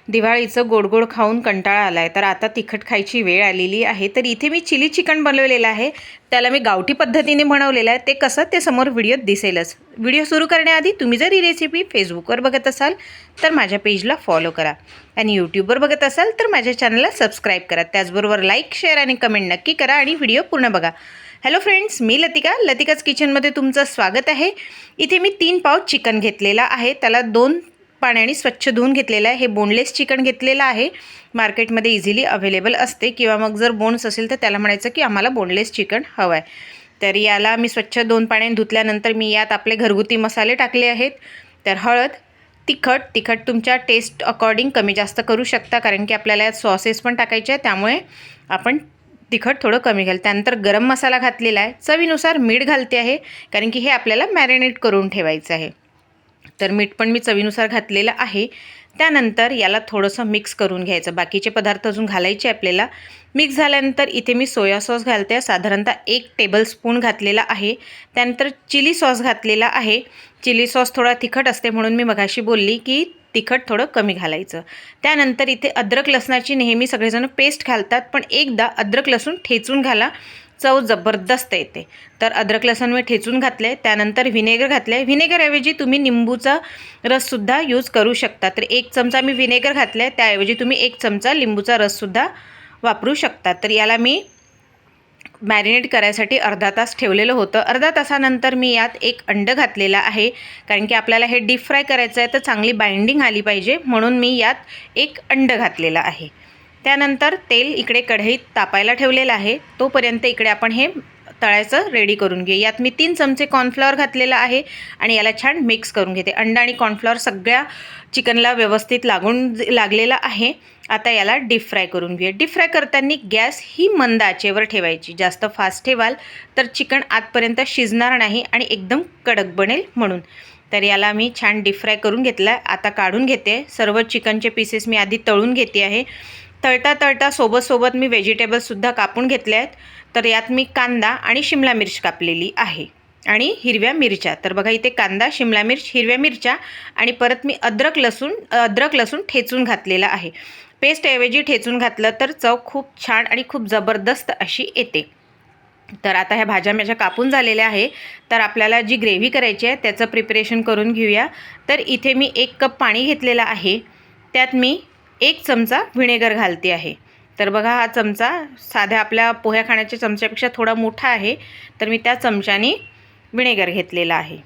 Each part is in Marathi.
दिवाळीचं गोड गोड खाऊन कंटाळा आला आहे, तर आता तिखट खायची वेळ आलेली आहे. तर इथे मी चिली चिकन बनवलेलं आहे. त्याला मी गावठी पद्धतीने बनवलेलं आहे. ते कसं ते समोर व्हिडिओत दिसेलच. व्हिडिओ सुरू करण्याआधी तुम्ही जर ही रेसिपी फेसबुकवर बघत असाल तर माझ्या पेजला फॉलो करा आणि यूट्यूबवर बघत असाल तर माझ्या चॅनलला सबस्क्राईब करा. त्याचबरोबर लाईक, शेअर आणि कमेंट नक्की करा आणि व्हिडिओ पूर्ण बघा. हॅलो फ्रेंड्स, मी लतिकाच किचनमध्ये तुमचं स्वागत आहे. इथे मी 3 पाव चिकन घेतलेला आहे. त्याला 2 पाण्याने स्वच्छ धुवून घेतलेलं आहे. हे बोनलेस चिकन घेतलेलं आहे. मार्केटमध्ये इझिली अवेलेबल असते किंवा मग जर बोन्स असेल तर त्याला म्हणायचं की आम्हाला बोनलेस चिकन हवं आहे. तर याला मी स्वच्छ 2 पाण्याने धुतल्यानंतर मी यात आपले घरगुती मसाले टाकले आहेत. तर हळद, तिखट तुमच्या टेस्ट अकॉर्डिंग कमी जास्त करू शकता, कारण की आपल्याला यात सॉसेस पण टाकायचे आहे, त्यामुळे आपण तिखट थोडं कमी घाल. त्यानंतर गरम मसाला घातलेला आहे. चवीनुसार मीठ घालते आहे, कारण की हे आपल्याला मॅरिनेट करून ठेवायचं आहे. तर मीठ पण मी चवीनुसार घातलेलं आहे. त्यानंतर याला थोडंसं मिक्स करून घ्यायचं. बाकीचे पदार्थ अजून घालायचे आपल्याला. मिक्स झाल्यानंतर इथे मी सोया सॉस घालते. साधारणतः 1 टेबलस्पून घातलेला आहे. त्यानंतर चिली सॉस घातलेला आहे. चिली सॉस थोडा तिखट असते म्हणून मी मगाशी बोलली की तिखट थोडं कमी घालायचं. त्यानंतर इथे अद्रक लसणाची नेहमी सगळेजण पेस्ट घालतात, पण एकदा अद्रक लसूण ठेचून घाला, चव जबरदस्त येते. तर अद्रक लसूण मी ठेचून घातले. त्यानंतर व्हिनेगर घातले. व्हिनेगरऐवजी तुम्ही निंबूचा रससुद्धा यूज करू शकता. तर 1 चमचा मी व्हिनेगर घातले, त्याऐवजी तुम्ही 1 चमचा लिंबूचा रससुद्धा वापरू शकता. तर याला मी मॅरिनेट करायसाठी अर्धा तास ठेवलेलं होतं. अर्धा तासानंतर मी यात 1 अंडं घातलेलं आहे, कारण की आपल्याला हे डीप फ्राय करायचं आहे, तर चांगली बाइंडिंग आली पाहिजे म्हणून मी यात 1 अंडं घातलेलं आहे. त्यानंतर तेल इकडे कढईत तापायला ठेवलेलं आहे. तोपर्यंत इकडे आपण हे तळायचं रेडी करून घेऊ. यात मी 3 चमचे कॉर्नफ्लॉवर घातलेलं आहे आणि याला छान मिक्स करून घेते. अंडा आणि कॉर्नफ्लॉवर सगळ्या चिकनला व्यवस्थित लागलेला आहे. आता याला डीप फ्राय करून घेऊया. डीप फ्राय करताना गॅस ही मंद आचेवर ठेवायची. जास्त फास्ट ठेवाल तर चिकन आतपर्यंत शिजणार नाही आणि एकदम कडक बनेल म्हणून. तर याला मी छान डीप फ्राय करून घेतला. आता काढून घेते. सर्व चिकनचे पीसेस मी आधी तळून घेते आहे. तळता सोबत मी व्हेजिटेबल्ससुद्धा कापून घेतले आहेत. तर यात मी कांदा आणि शिमला मिर्च कापलेली आहे आणि हिरव्या मिरच्या. तर बघा इथे कांदा, शिमला मिर्च, हिरव्या मिरच्या आणि परत मी अद्रक लसूण ठेचून घातलेला आहे. पेस्टऐवजी ठेचून घातलं तर चव खूप छान आणि खूप जबरदस्त अशी येते. तर आता ह्या भाज्या माझ्या कापून झालेल्या आहे. तर आपल्याला जी ग्रेव्ही करायची आहे त्याचं प्रिपरेशन करून घेऊया. तर इथे मी 1 कप पाणी घेतलेलं आहे. त्यात मी 1 चमचा व्हिनेगर घालते आहे. तर बघा हा चमचा साध्या आपल्या पोह्या खाण्याच्या चमच्यापेक्षा थोडा मोठा आहे. तर मी त्या चमच्याने व्हिनेगर घेतलेला आहे.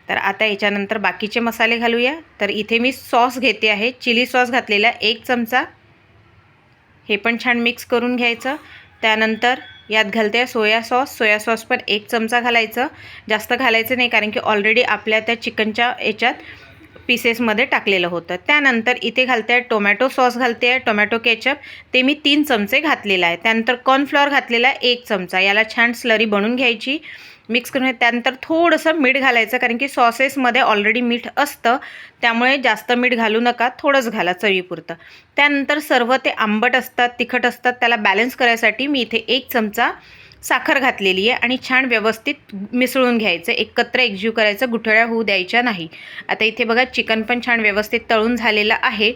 तर आता याच्यानंतर बाकीचे मसाले घालूया. तर इथे मी सॉस घेते आहे. चिली सॉस घातलेला 1 चमचा. हे पण छान मिक्स करून घ्यायचं. त्यानंतर यात घालते सोया सॉस पण 1 चमचा घालायचं. जास्त घालायचं नाही, कारण की ऑलरेडी आपल्या त्या चिकनच्या याच्यात पीसेसमध्ये टाकलेलं होतं. त्यानंतर इथे घालते आहे टोमॅटो सॉस घालते आहे, टोमॅटो केचप ते मी 3 चमचे घातलेलं आहे. त्यानंतर कॉर्नफ्लॉवर घातलेला आहे 1 चमचा. याला छान स्लरी बनवून घ्यायची, मिक्स करून. त्यानंतर थोडंसं मीठ घालायचं, कारण की सॉसेसमध्ये ऑलरेडी मीठ असतं, त्यामुळे जास्त मीठ घालू नका, थोडंच घाला चवीपुरतं. त्यानंतर सर्व ते आंबट असतात, तिखट असतात, त्याला बॅलन्स करायसाठी मी इथे 1 चमचा साखर घातलेली आहे आणि छान व्यवस्थित मिसळून घ्यायचं. एकत्र एकजीव करायचं, गुठळ्या होऊ द्यायच्या नाही. आता इथे बघा चिकन पण छान व्यवस्थित तळून झालेलं आहे.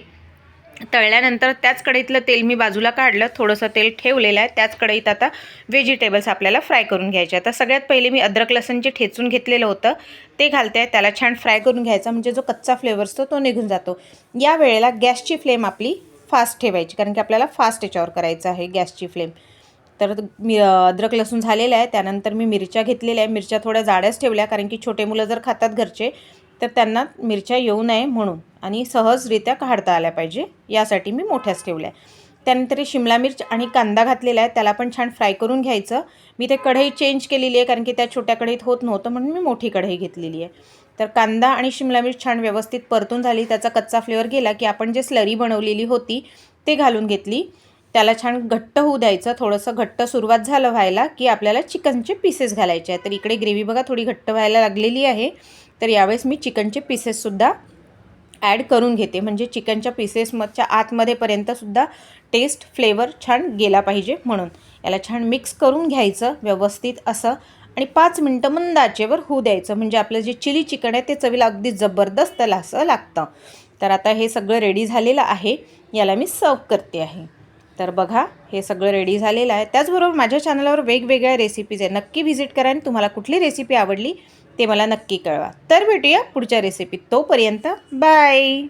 तळल्यानंतर त्याच कढईतलं तेल मी बाजूला काढलं, थोडंसं तेल ठेवलेलं आहे. त्याच कढईत आता व्हेजिटेबल्स आपल्याला फ्राय करून घ्यायचे. आता सगळ्यात पहिले मी अद्रक लसूण जे ठेचून घेतलेलं होतं ते घालते आहे. त्याला छान फ्राय करून घ्यायचा, म्हणजे जो कच्चा फ्लेवर असतो तो निघून जातो. या वेळेला गॅसची फ्लेम आपली फास्ट ठेवायची, कारण की आपल्याला फास्ट याच्यावर करायचं आहे गॅसची फ्लेम. तर अद्रक लसूण झालेलं आहे. त्यानंतर मी मिरच्या घेतलेल्या आहे. मिरच्या थोड्या जाड्याच ठेवल्या, कारण की छोटे मुलं जर खातात घरचे तर त्यांना मिरच्या येऊ नये म्हणून आणि सहजरित्या काढता आल्या पाहिजे, यासाठी मी मोठ्याच ठेवल्या. त्यानंतर शिमला मिर्च आणि कांदा घातलेला आहे. त्याला पण छान फ्राय करून घ्यायचं. मी ते कढई चेंज केलेली आहे, कारण की त्या छोट्या कढईत होत नव्हतं म्हणून मी मोठी कढई घेतलेली आहे. तर कांदा आणि शिमला मिर्च छान व्यवस्थित परतून झाली, त्याचा कच्चा फ्लेवर गेला की आपण जे स्लरी बनवलेली होती ते घालून घेतली. त्याला छान घट्ट होऊ द्यायचं. थोडंसं घट्ट सुरुवात झालं व्हायला की आपल्याला चिकनचे पीसेस घालायचे आहेत. तर इकडे ग्रेव्ही बघा थोडी घट्ट व्हायला लागलेली आहे. तर यावेळेस मी चिकनचे पीसेससुद्धा ॲड करून घेते, म्हणजे चिकनच्या पीसेसच्या आतमध्येपर्यंतसुद्धा टेस्ट फ्लेवर छान गेला पाहिजे म्हणून. याला छान मिक्स करून घ्यायचं व्यवस्थित असं आणि 5 मिनटं मंद आचेवर होऊ द्यायचं, म्हणजे आपलं जे चिली चिकन आहे ते चवीला अगदी जबरदस्त असं लागतं. तर आता हे सगळं रेडी झालेलं आहे. याला मी सर्व करते आहे. तर बघा हे सगळं रेडी झालेलं आहे. त्याचबरोबर माझ्या चॅनलवर वेगवेगळ्या रेसिपीज आहे, नक्की व्हिजिट करा आणि तुम्हाला कुठली रेसिपी आवडली ते मला नक्की कळवा. तर भेटूया पुढच्या रेसिपीत. तोपर्यंत बाय.